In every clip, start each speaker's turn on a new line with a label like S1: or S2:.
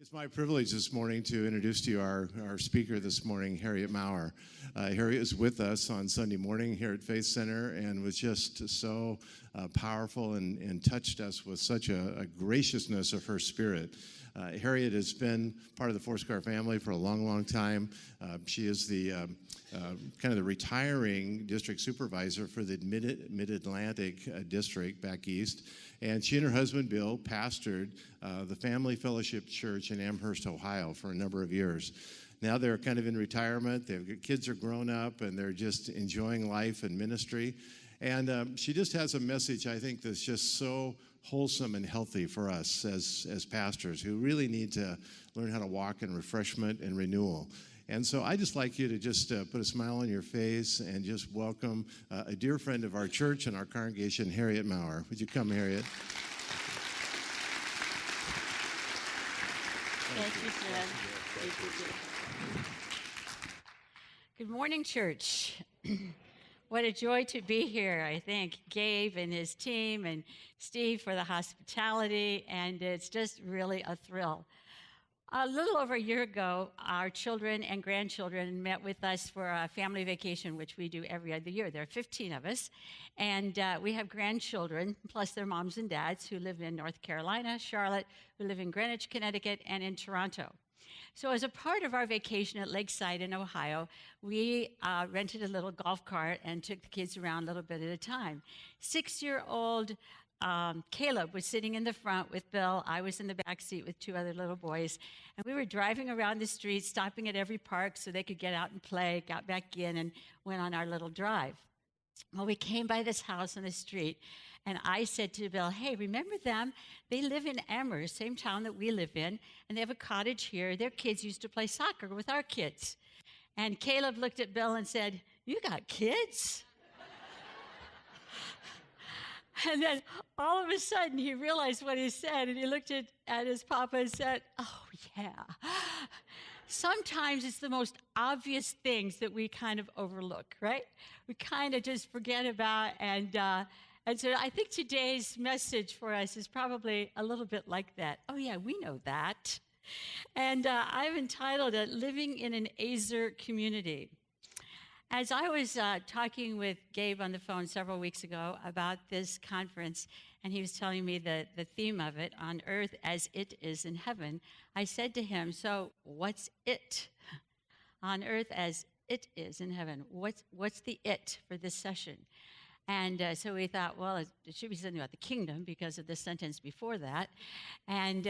S1: It's my privilege this morning to introduce to you our speaker this morning, Harriet Mouer. Harriet is with us on Sunday morning here at Faith Center and was just so powerful and touched us with such a graciousness of her spirit. Harriet has been part of the Foursquare family for a long, long time. She is the kind of the retiring district supervisor for the Mid-Atlantic district back east. And she and her husband, Bill, pastored the Family Fellowship Church in Amherst, Ohio for a number of years. Now they're kind of in retirement. Their kids are grown up, and they're just enjoying life and ministry. And she just has a message, I think, that's just so wholesome and healthy for us as pastors who really need to learn how to walk in refreshment and renewal. And so I'd just like you to just put a smile on your face and just welcome a dear friend of our church and our congregation, Harriet Mouer. Would you come, Harriet?
S2: Thank you, Jen. Thank you, Jen. Good morning, church. What a joy to be here. I thank Gabe and his team and Steve for the hospitality, and it's just really a thrill. A little over a year ago, our children and grandchildren met with us for a family vacation, which we do every other year. There are 15 of us, and we have grandchildren, plus their moms and dads, who live in North Carolina, Charlotte, who live in Greenwich, Connecticut, and in Toronto. So as a part of our vacation at Lakeside in Ohio, we rented a little golf cart and took the kids around a little bit at a time. 6-year-old Caleb was sitting in the front with Bill. I was in the back seat with 2 other little boys. And we were driving around the street, stopping at every park so they could get out and play, got back in, and went on our little drive. Well, we came by this house on the street, and I said to Bill, hey, remember them? They live in Amherst, same town that we live in, and they have a cottage here. Their kids used to play soccer with our kids. And Caleb looked at Bill and said, you got kids? And then all of a sudden he realized what he said, and he looked at his papa and said, oh, yeah. Sometimes it's the most obvious things that we kind of overlook, right? We kind of just forget about, and so I think today's message for us is probably a little bit like that. Oh, yeah, we know that. And I've entitled it, Living in an Azer Community. As I was talking with Gabe on the phone several weeks ago about this conference, and he was telling me the theme of it, on earth as it is in heaven, I said to him, so what's it? On earth as it is in heaven. What's the it for this session? And so we thought, well, it should be something about the kingdom because of the sentence before that. And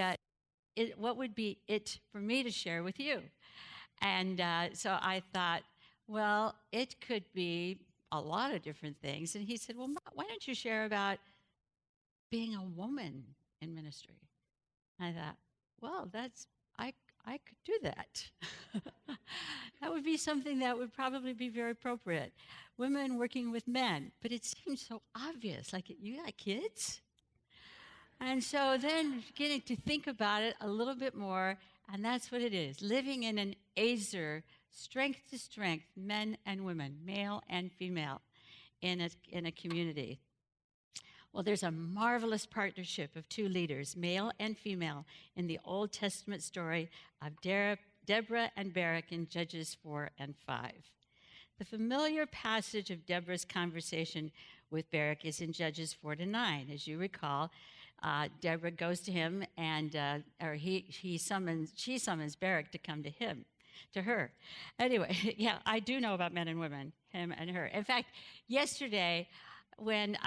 S2: what would be it for me to share with you? And so I thought, well, it could be a lot of different things. And he said, well, why don't you share about being a woman in ministry? And I thought, well, I could do that. That would be something that would probably be very appropriate. Women working with men. But it seems so obvious, like, you got kids? And so then beginning to think about it a little bit more, and that's what it is, living in an Azer, strength to strength, men and women, male and female, in a community. Well, there's a marvelous partnership of 2 leaders, male and female, in the Old Testament story of Deborah and Barak in Judges 4 and 5. The familiar passage of Deborah's conversation with Barak is in Judges 4 to 9. As you recall, Deborah goes to him, and she summons Barak to come to her. Anyway, yeah, I do know about men and women, him and her. In fact, yesterday, when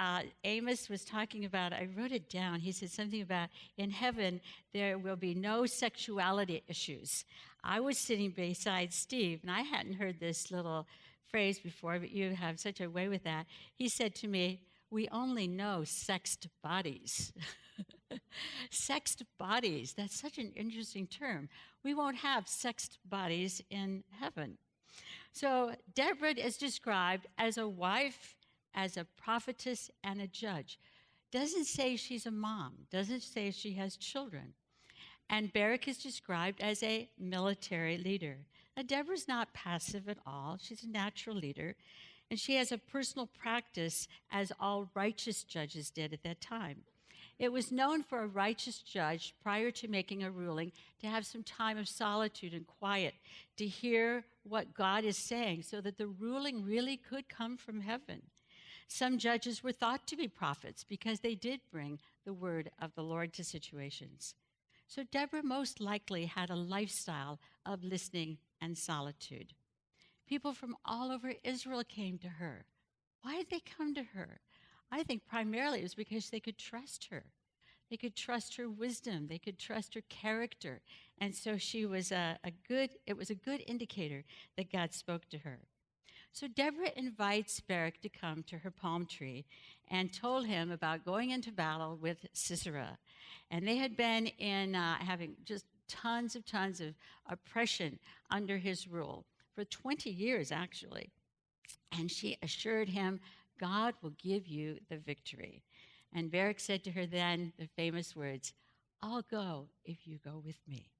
S2: Amos was talking about, I wrote it down, he said something about, in heaven, there will be no sexuality issues. I was sitting beside Steve, and I hadn't heard this little phrase before, but you have such a way with that. He said to me, we only know sexed bodies. Sexed bodies, that's such an interesting term. We won't have sexed bodies in heaven. So Deborah is described as a wife, as a prophetess, and a judge. Doesn't say she's a mom, doesn't say she has children. And Barak is described as a military leader. Now, Deborah's not passive at all. She's a natural leader. And she has a personal practice, as all righteous judges did at that time. It was known for a righteous judge prior to making a ruling to have some time of solitude and quiet to hear what God is saying so that the ruling really could come from heaven. Some judges were thought to be prophets because they did bring the word of the Lord to situations. So Deborah most likely had a lifestyle of listening and solitude. People from all over Israel came to her. Why did they come to her? I think primarily it was because they could trust her. They could trust her wisdom. They could trust her character. And so it was a good indicator that God spoke to her. So Deborah invites Barak to come to her palm tree and told him about going into battle with Sisera. And they had been in having just tons of oppression under his rule for 20 years, actually. And she assured him, God will give you the victory. And Barak said to her then the famous words, I'll go if you go with me.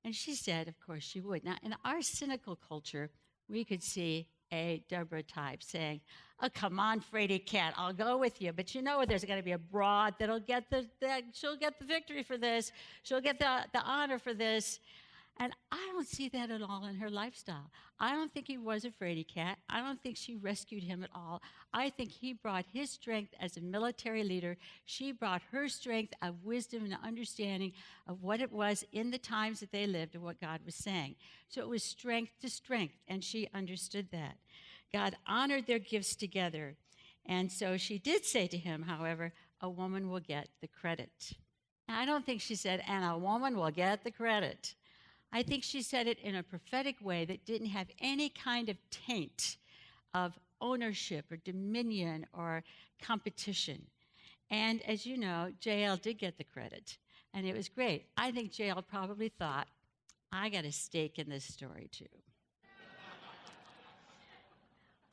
S2: And she said, of course, she would. Now, in our cynical culture, we could see a Deborah type saying, oh, come on, fraidy cat, I'll go with you. But you know there's going to be a broad she'll get the victory for this. She'll get the honor for this. And I don't see that at all in her lifestyle. I don't think he was a fraidy cat. I don't think she rescued him at all. I think he brought his strength as a military leader. She brought her strength of wisdom and understanding of what it was in the times that they lived and what God was saying. So it was strength to strength, and she understood that. God honored their gifts together. And so she did say to him, however, a woman will get the credit. Now, I don't think she said, and a woman will get the credit. I think she said it in a prophetic way that didn't have any kind of taint of ownership or dominion or competition. And as you know, Jael did get the credit, and it was great. I think Jael probably thought, I got a stake in this story too.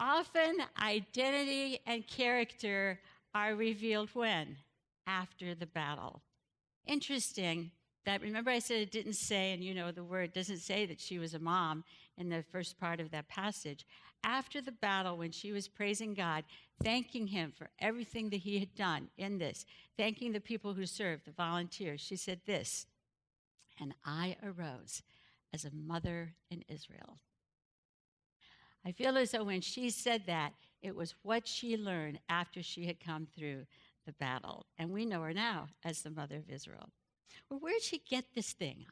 S2: Often, identity and character are revealed when? After the battle. Interesting. That, remember I said it didn't say, and you know the word doesn't say that she was a mom in the first part of that passage. After the battle, when she was praising God, thanking him for everything that he had done in this, thanking the people who served, the volunteers, she said this, and I arose as a mother in Israel. I feel as though when she said that, it was what she learned after she had come through the battle. And we know her now as the mother of Israel. Well, where did she get this thing?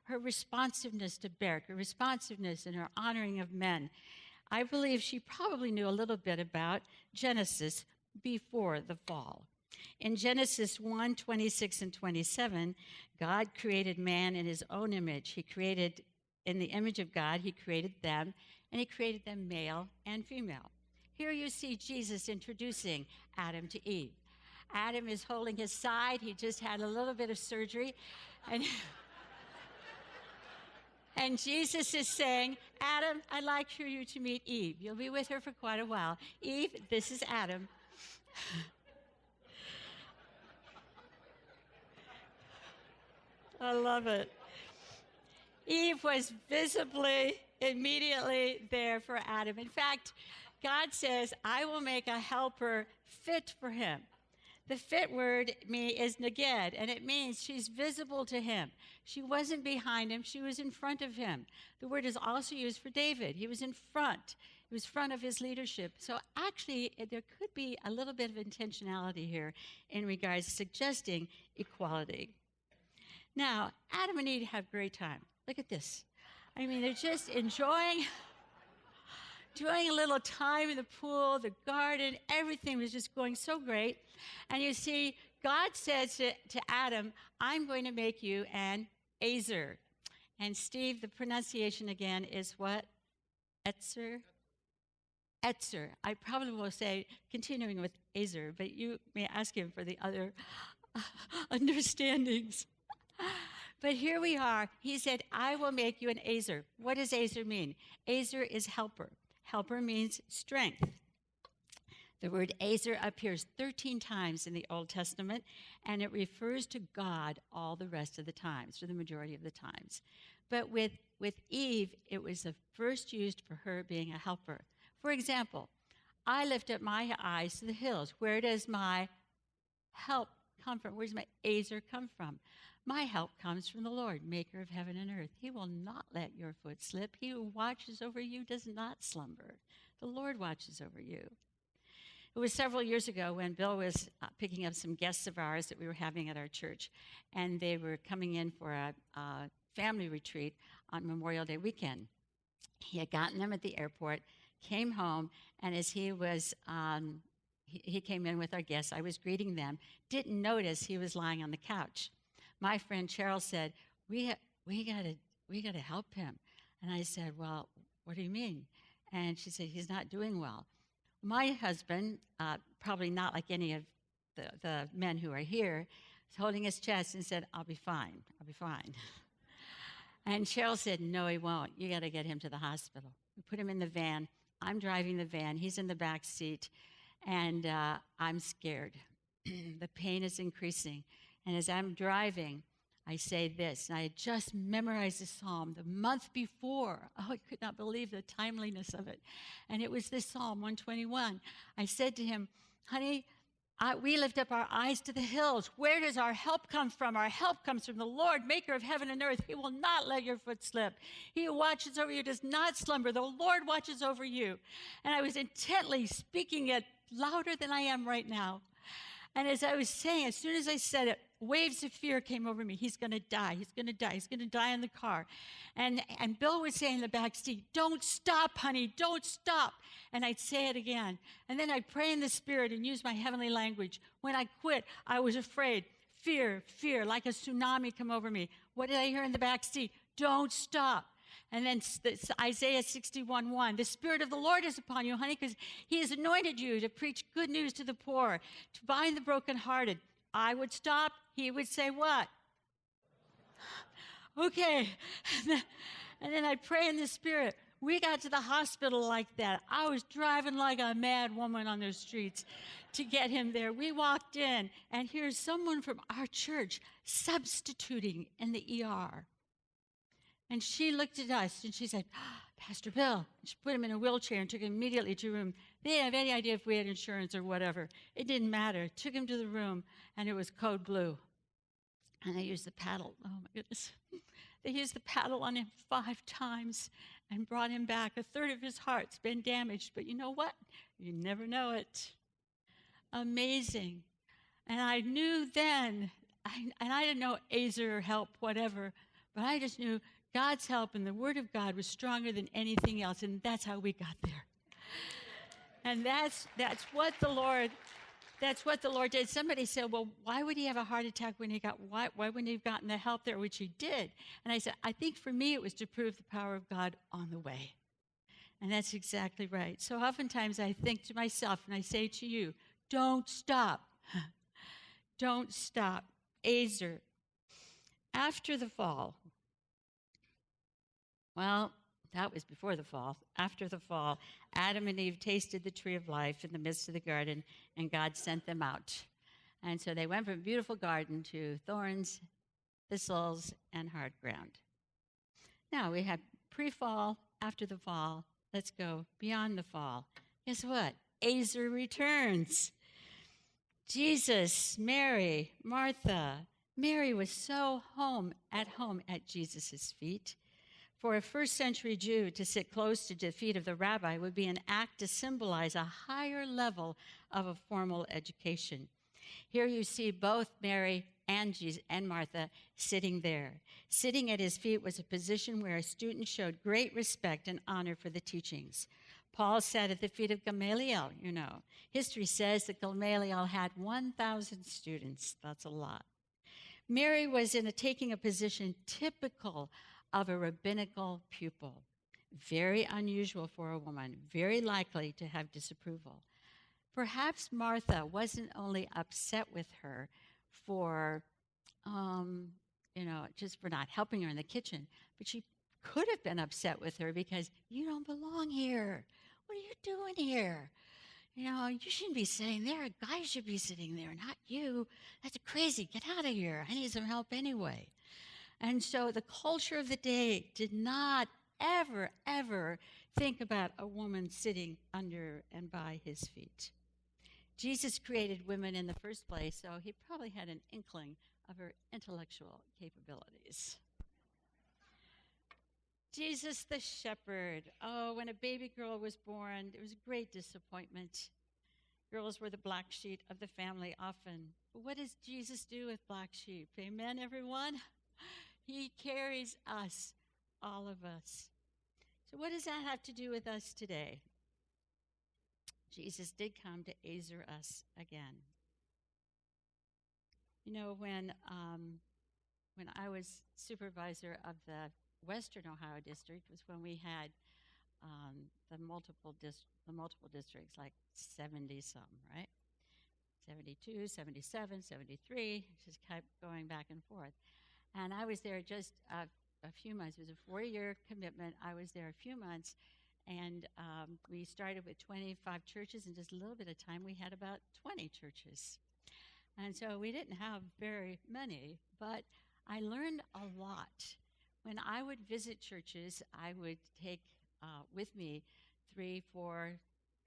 S2: Her responsiveness to Barak, her responsiveness and her honoring of men. I believe she probably knew a little bit about Genesis before the fall. In Genesis 1:26 and 27, God created man in his own image. He created, in the image of God, he created them, and he created them male and female. Here you see Jesus introducing Adam to Eve. Adam is holding his side. He just had a little bit of surgery. And Jesus is saying, Adam, I'd like for you to meet Eve. You'll be with her for quite a while. Eve, this is Adam. I love it. Eve was visibly, immediately there for Adam. In fact, God says, I will make a helper fit for him. The fit word is neged, and it means she's visible to him. She wasn't behind him, she was in front of him. The word is also used for David. He was in front. He was front of his leadership. So actually, there could be a little bit of intentionality here in regards to suggesting equality. Now, Adam and Eve have a great time. Look at this. I mean, they're just enjoying a little time in the pool, the garden, everything was just going so great. And you see, God says to Adam, I'm going to make you an Azer. And Steve, the pronunciation again is what? Etzer? Etzer. I probably will say, continuing with Azer, but you may ask him for the other understandings. But here we are. He said, I will make you an Azer. What does Azer mean? Azer is helper. Helper means strength. The word Azer appears 13 times in the Old Testament, and it refers to God all the rest of the times, or the majority of the times. But with Eve, it was the first used for her being a helper. For example, I lift up my eyes to the hills. Where does my help come from? Where does my azer come from? My help comes from the Lord, maker of heaven and earth. He will not let your foot slip. He who watches over you does not slumber. The Lord watches over you. It was several years ago when Bill was picking up some guests of ours that we were having at our church, and they were coming in for a family retreat on Memorial Day weekend. He had gotten them at the airport, came home, and as he was, he came in with our guests, I was greeting them, didn't notice he was lying on the couch. My friend Cheryl said, we gotta help him. And I said, well, what do you mean? And she said, he's not doing well. My husband, probably not like any of the men who are here, was holding his chest and said, I'll be fine. And Cheryl said, no, he won't. You got to get him to the hospital. We put him in the van. I'm driving the van. He's in the back seat, and I'm scared. The pain is increasing. And as I'm driving, I say this, and I had just memorized the psalm the month before. Oh, I could not believe the timeliness of it. And it was this Psalm 121. I said to him, honey, we lift up our eyes to the hills. Where does our help come from? Our help comes from the Lord, maker of heaven and earth. He will not let your foot slip. He who watches over you does not slumber. The Lord watches over you. And I was intently speaking it louder than I am right now. And as I was saying, as soon as I said it, waves of fear came over me. He's going to die. He's going to die. He's going to die in the car. And Bill would say in the back seat, don't stop, honey. Don't stop. And I'd say it again. And then I'd pray in the Spirit and use my heavenly language. When I quit, I was afraid. Fear, like a tsunami come over me. What did I hear in the back seat? Don't stop. And then Isaiah 61:1, the Spirit of the Lord is upon you, honey, because he has anointed you to preach good news to the poor, to bind the brokenhearted. I would stop. He would say what? Okay. And then I'd pray in the Spirit. We got to the hospital like that. I was driving like a mad woman on those streets to get him there. We walked in, and here's someone from our church substituting in the ER. And she looked at us, and she said, Pastor Bill. And she put him in a wheelchair and took him immediately to a room. They didn't have any idea if we had insurance or whatever. It didn't matter. Took him to the room, and it was code blue. And they used the paddle. Oh, my goodness. They used the paddle on him 5 times and brought him back. A third of his heart's been damaged. But you know what? You never know it. Amazing. And I knew then, and I didn't know azer or help, whatever, but I just knew God's help and the Word of God was stronger than anything else, and that's how we got there. And that's what the Lord did. Somebody said, well, why would he have a heart attack when why wouldn't he have gotten the help there, which he did? And I said, I think for me it was to prove the power of God on the way. And that's exactly right. So oftentimes I think to myself, and I say to you, don't stop. Don't stop. Azer. After the fall, well, that was before the fall. After the fall, Adam and Eve tasted the tree of life in the midst of the garden, and God sent them out. And so they went from a beautiful garden to thorns, thistles, and hard ground. Now we have pre-fall, after the fall. Let's go beyond the fall. Guess what? Azer returns. Jesus, Mary, Martha. Mary was so at home at Jesus' feet. For a first-century Jew to sit close to the feet of the rabbi would be an act to symbolize a higher level of a formal education. Here you see both Mary and Jesus and Martha sitting there. Sitting at his feet was a position where a student showed great respect and honor for the teachings. Paul sat at the feet of Gamaliel, you know. History says that Gamaliel had 1,000 students. That's a lot. Mary was taking a position typical of a rabbinical pupil. Very unusual for a woman, very likely to have disapproval. Perhaps Martha wasn't only upset with her for, just for not helping her in the kitchen, but she could have been upset with her because you don't belong here. What are you doing here? You shouldn't be sitting there. A guy should be sitting there, not you. That's crazy. Get out of here. I need some help anyway. And so the culture of the day did not ever think about a woman sitting under and by his feet. Jesus created women in the first place, so he probably had an inkling of her intellectual capabilities. Jesus the shepherd. Oh, when a baby girl was born, it was a great disappointment. Girls were the black sheep of the family often. But what does Jesus do with black sheep? Amen, everyone? He carries us, all of us. So what does that have to do with us today? Jesus did come to Azer us again. You know, when I was supervisor of the Western Ohio district was when we had the multiple districts, like 70 some, right? 72, 77, 73, just kept going back and forth. And I was there just a few months. It was a 4-year commitment. I was there a few months, and we started with 25 churches. In just a little bit of time, we had about 20 churches. And so we didn't have very many, but I learned a lot. When I would visit churches, I would take with me 3, 4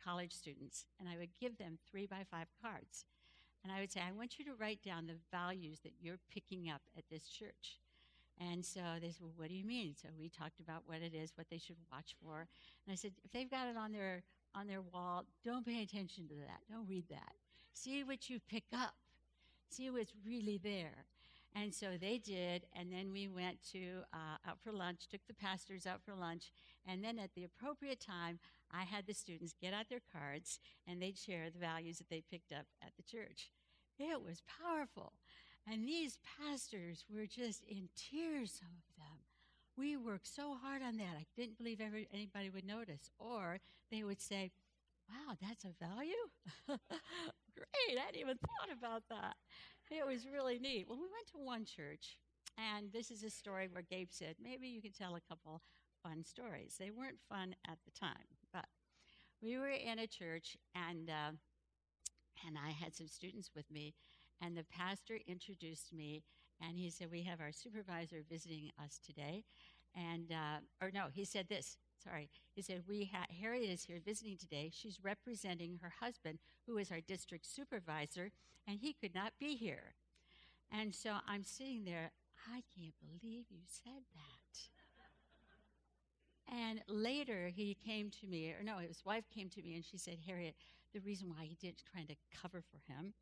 S2: college students, and I would give them 3x5 cards. And I would say, I want you to write down the values that you're picking up at this church. And so they said, well, what do you mean? So we talked about what it is, what they should watch for. And I said, if they've got it on their wall, don't pay attention to that. Don't read that. See what you pick up. See what's really there. And so they did, and then we went out for lunch, took the pastors out for lunch, and then at the appropriate time, I had the students get out their cards, and they'd share the values that they picked up at the church. It was powerful. And these pastors were just in tears, some of them. We worked so hard on that, I didn't believe anybody would notice. Or they would say, wow, that's a value? Great, I hadn't even thought about that. It was really neat. Well, we went to one church, and this is a story where Gabe said, maybe you could tell a couple fun stories. They weren't fun at the time, but we were in a church, and I had some students with me, and the pastor introduced me, and he said, we have our supervisor visiting us today, and, he said this. Sorry. He said, Harriet is here visiting today. She's representing her husband, who is our district supervisor, and he could not be here. And so I'm sitting there, I can't believe you said that. And later he came to me, his wife came to me, and she said, Harriet, the reason why he did trying to cover for him,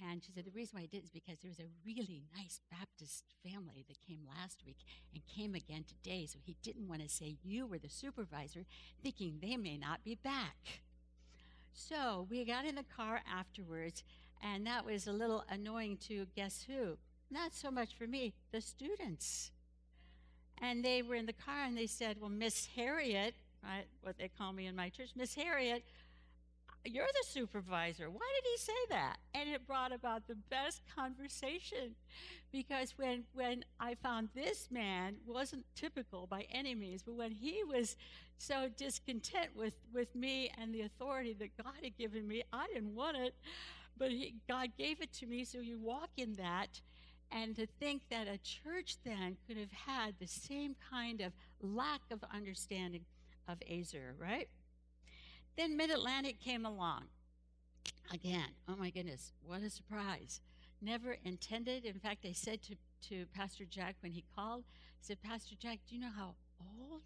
S2: and she said, the reason why he did is because there was a really nice Baptist family that came last week and came again today, so he didn't want to say you were the supervisor, thinking they may not be back. So we got in the car afterwards, and that was a little annoying to guess who? Not so much for me, the students. And they were in the car, and they said, well, Miss Harriet, right, what they call me in my church, Miss Harriet, you're the supervisor. Why did he say that? And it brought about the best conversation, because when I found this man wasn't typical by any means, but when he was so discontent with me and the authority that God had given me, I didn't want it, but God gave it to me, so you walk in that. And to think that a church then could have had the same kind of lack of understanding of Azer, right? Then Mid-Atlantic came along. Again, oh my goodness, what a surprise. Never intended. In fact, I said to Pastor Jack when he called, I said, Pastor Jack, do you know how old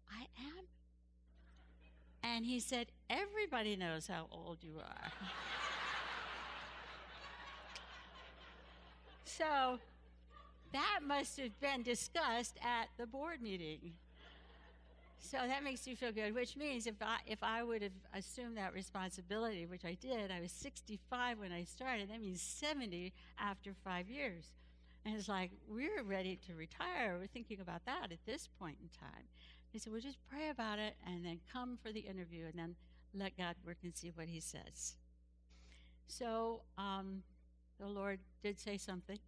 S2: I am? And he said, everybody knows how old you are. So that must have been discussed at the board meeting. So that makes you feel good, which means if I would have assumed that responsibility, which I did, I was 65 when I started. That means 70 after 5 years. And it's like, we're ready to retire. We're thinking about that at this point in time. They said, well, just pray about it and then come for the interview and then let God work and see what he says. So the Lord did say something.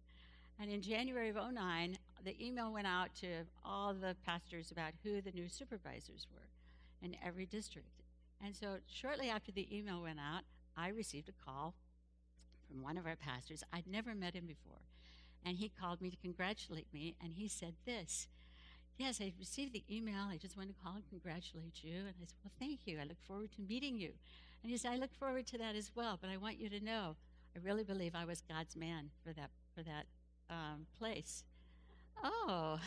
S2: And in January of 2009, the email went out to all the pastors about who the new supervisors were in every district. And so shortly after the email went out, I received a call from one of our pastors. I'd never met him before. And he called me to congratulate me, and he said this, yes, I received the email. I just wanted to call and congratulate you. And I said, well, thank you. I look forward to meeting you. And he said, I look forward to that as well, but I want you to know, I really believe I was God's man for that place. Oh,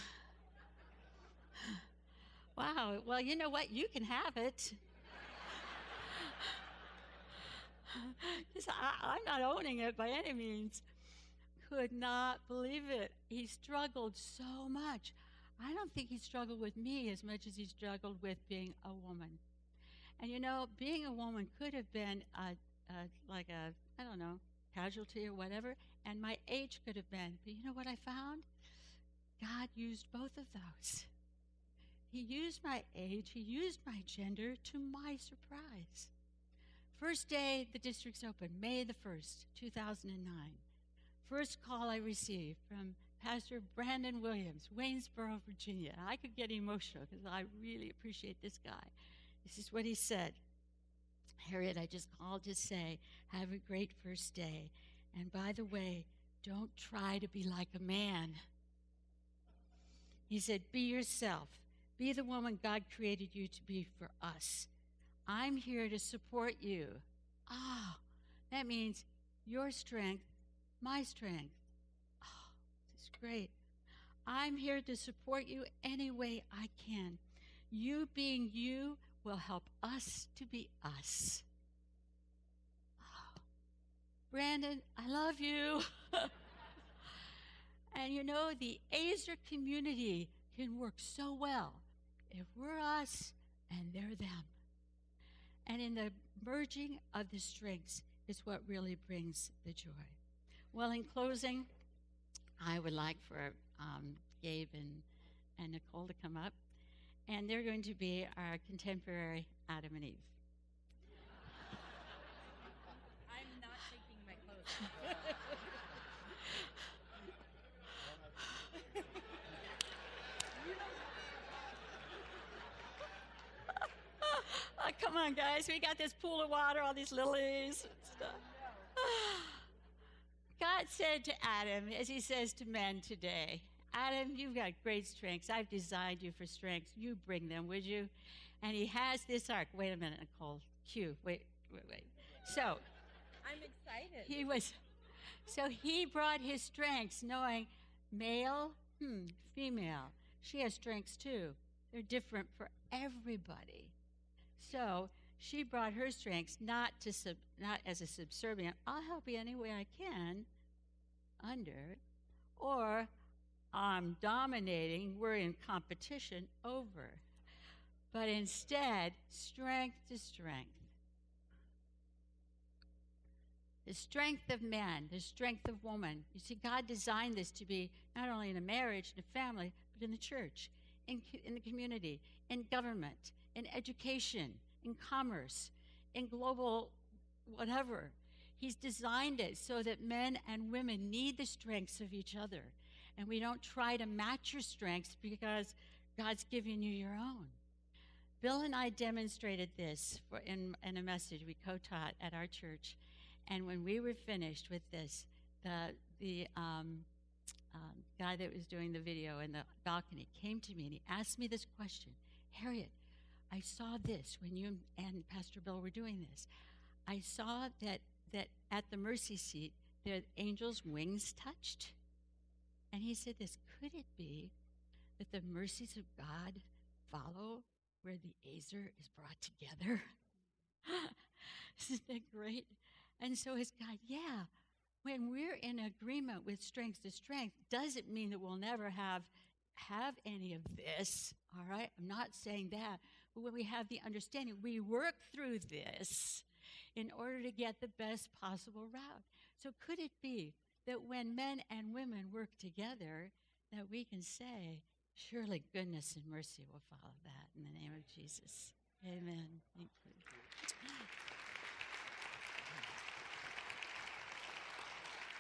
S2: wow. Well, you know what? You can have it. I'm not owning it by any means. Could not believe it. He struggled so much. I don't think he struggled with me as much as he struggled with being a woman. And you know, being a woman could have been like a, I don't know, casualty or whatever, and my age could have been. But you know what I found? God used both of those. He used my age, he used my gender to my surprise. First day the district's open, May the 1st, 2009. First call I received from Pastor Brandon Williams, Waynesboro, Virginia. I could get emotional because I really appreciate this guy. This is what he said. Harriet, I just called to say, have a great first day. And by the way, don't try to be like a man. He said, be yourself. Be the woman God created you to be for us. I'm here to support you. That means your strength, my strength. This is great. I'm here to support you any way I can. You being you will help us to be us. Brandon, I love you. And you know, the Azer community can work so well if we're us and they're them. And in the merging of the strengths is what really brings the joy. Well, in closing, I would like for Gabe and Nicole to come up, and they're going to be our contemporary Adam and Eve.
S3: I'm not taking my clothes off.
S2: Oh, come on, guys. We got this pool of water, all these lilies and stuff. God said to Adam, as he says to men today, Adam, you've got great strengths. I've designed you for strengths. You bring them, would you? And he has this ark. Wait a minute, Nicole. Cue. Wait. So
S3: I'm excited.
S2: he brought his strengths, knowing male, female. She has strengths too. They're different for everybody. So she brought her strengths not as a subservient, I'll help you any way I can, under, or I'm dominating, we're in competition over. But instead, strength to strength. The strength of man, the strength of woman. You see, God designed this to be not only in a marriage, in a family, but in the church, in the community, in government, in education, in commerce, in global whatever. He's designed it so that men and women need the strengths of each other. And we don't try to match your strengths because God's given you your own. Bill and I demonstrated this in a message we co-taught at our church. And when we were finished with this, the guy that was doing the video in the balcony came to me and he asked me this question. Harriet, I saw this when you and Pastor Bill were doing this. I saw that at the mercy seat, the angels' wings touched. And he said this, could it be that the mercies of God follow where the Azer is brought together? Isn't that great? And so his God, yeah, when we're in agreement with strength to strength, doesn't mean that we'll never have any of this, all right? I'm not saying that. But when we have the understanding, we work through this in order to get the best possible route. So could it be that when men and women work together, that we can say, surely goodness and mercy will follow that in the name of Jesus. Amen. Thank you.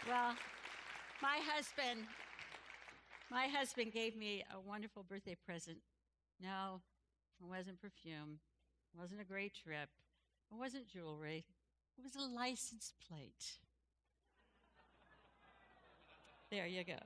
S2: Well, my husband gave me a wonderful birthday present. No, it wasn't perfume. It wasn't a great trip. It wasn't jewelry. It was a license plate. There you go.